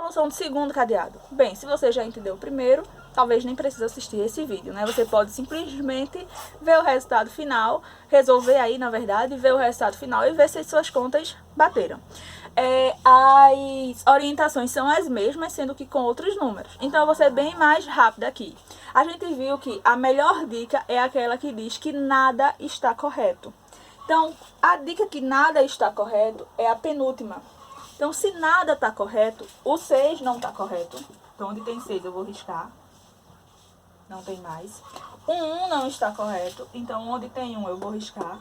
solução do segundo cadeado? Bem, se você já entendeu o primeiro, talvez nem precise assistir esse vídeo, né? Você pode simplesmente ver o resultado final, resolver aí, na verdade, ver o resultado final e ver se as suas contas bateram. As orientações são as mesmas, sendo que com outros números. Então, eu vou ser bem mais rápida aqui. A gente viu que a melhor dica é aquela que diz que nada está correto. Então, a dica que nada está correto é a penúltima. Então, se nada está correto, o 6 não está correto. Então, onde tem 6 eu vou riscar. Não tem mais. O 1 não está correto. Então, onde tem 1 eu vou riscar.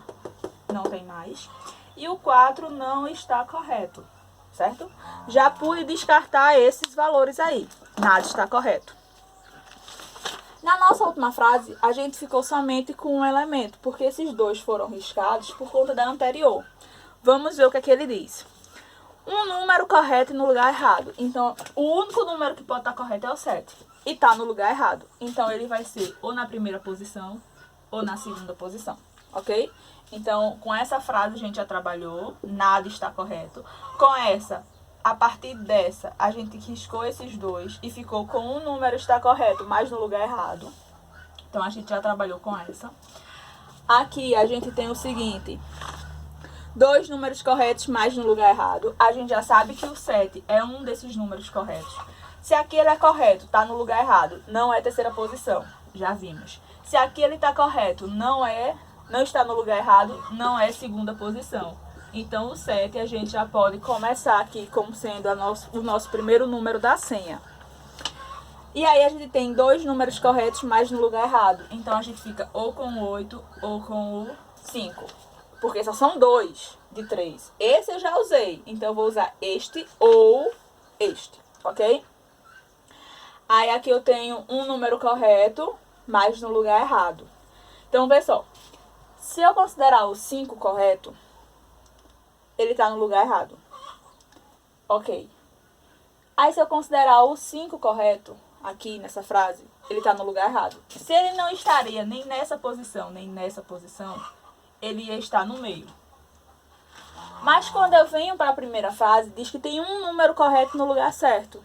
Não tem mais. E o 4 não está correto. Certo? Já pude descartar esses valores aí. Nada está correto. Na nossa última frase, a gente ficou somente com um elemento, porque esses dois foram riscados por conta da anterior. Vamos ver o que é que ele diz. Um número correto no lugar errado. Então, o único número que pode estar correto é o 7. E está no lugar errado. Então, ele vai ser ou na primeira posição ou na segunda posição. Ok? Então, com essa frase a gente já trabalhou. Nada está correto. Com essa, a partir dessa, a gente riscou esses dois e ficou com um número está correto, mas no lugar errado. Então, a gente já trabalhou com essa. Aqui, a gente tem o seguinte: dois números corretos, mas no lugar errado. A gente já sabe que o 7 é um desses números corretos. Se aqui ele é correto, está no lugar errado, não é terceira posição. Já vimos. Se aqui ele está correto, não está no lugar errado, não é segunda posição. Então, o 7 a gente já pode começar aqui como sendo o nosso primeiro número da senha. E aí, a gente tem dois números corretos, mas no lugar errado. Então, a gente fica ou com o 8 ou com o 5. Porque só são dois de 3. Esse eu já usei. Então, eu vou usar este ou este, ok? Aí, aqui eu tenho um número correto, mas no lugar errado. Então, vê só. Se eu considerar o 5 correto, ele está no lugar errado. Ok. Aí, se eu considerar o 5 correto, aqui nessa frase, ele está no lugar errado. Se ele não estaria nem nessa posição, nem nessa posição, ele ia estar no meio. Mas quando eu venho para a primeira frase, diz que tem um número correto no lugar certo.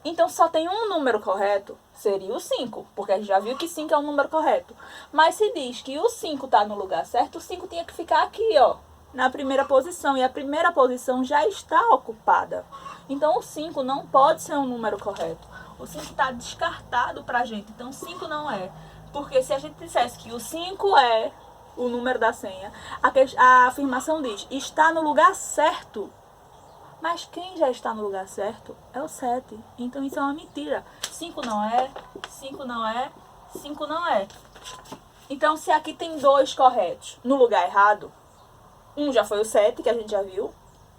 Então, só tem um número correto, seria o 5, porque a gente já viu que 5 é um número correto. Mas se diz que o 5 está no lugar certo, o 5 tinha que ficar aqui, ó, na primeira posição. E a primeira posição já está ocupada. Então, o 5 não pode ser um número correto. O 5 está descartado para a gente. Então, 5 não é. Porque se a gente dissesse que o 5 é o número da senha, a afirmação diz, está no lugar certo. Mas quem já está no lugar certo é o 7. Então, isso é uma mentira. 5 não é, 5 não é, 5 não é. Então, se aqui tem dois corretos no lugar errado, um já foi o 7, que a gente já viu,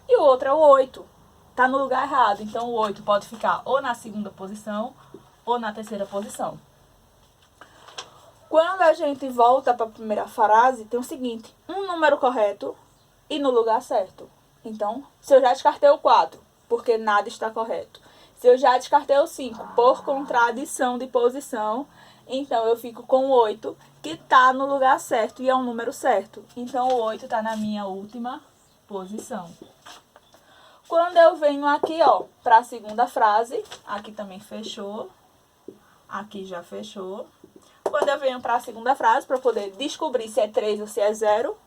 e o outro é o 8. Está no lugar errado. Então, o 8 pode ficar ou na segunda posição ou na terceira posição. Quando a gente volta para a primeira frase, tem o seguinte: um número correto e no lugar certo. Então, se eu já descartei o 4, porque nada está correto. Se eu já descartei o 5, por contradição de posição, então eu fico com o 8, que está no lugar certo e é um número certo. Então, o 8 está na minha última posição. Quando eu venho aqui, ó, para a segunda frase, aqui também fechou, aqui já fechou. Quando eu venho para a segunda frase, para poder descobrir se é 3 ou se é 0,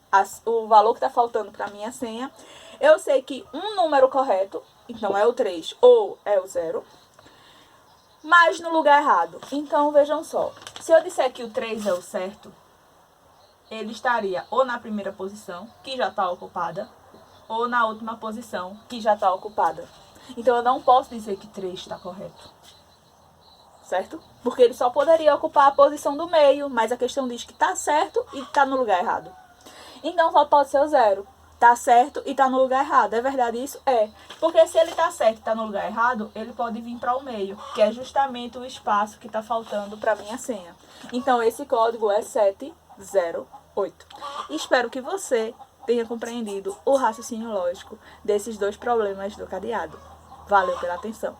o valor que está faltando para a minha senha, eu sei que um número correto, então é o 3 ou é o 0, mas no lugar errado. Então, vejam só, se eu disser que o 3 é o certo, ele estaria ou na primeira posição, que já está ocupada, ou na última posição, que já está ocupada. Então, eu não posso dizer que 3 está correto. Certo? Porque ele só poderia ocupar a posição do meio, mas a questão diz que está certo e está no lugar errado. Então, só pode ser o 0. Está certo e está no lugar errado. É verdade isso? É. Porque se ele está certo e está no lugar errado, ele pode vir para o meio, que é justamente o espaço que está faltando para a minha senha. Então, esse código é 708. Espero que você tenha compreendido o raciocínio lógico desses dois problemas do cadeado. Valeu pela atenção.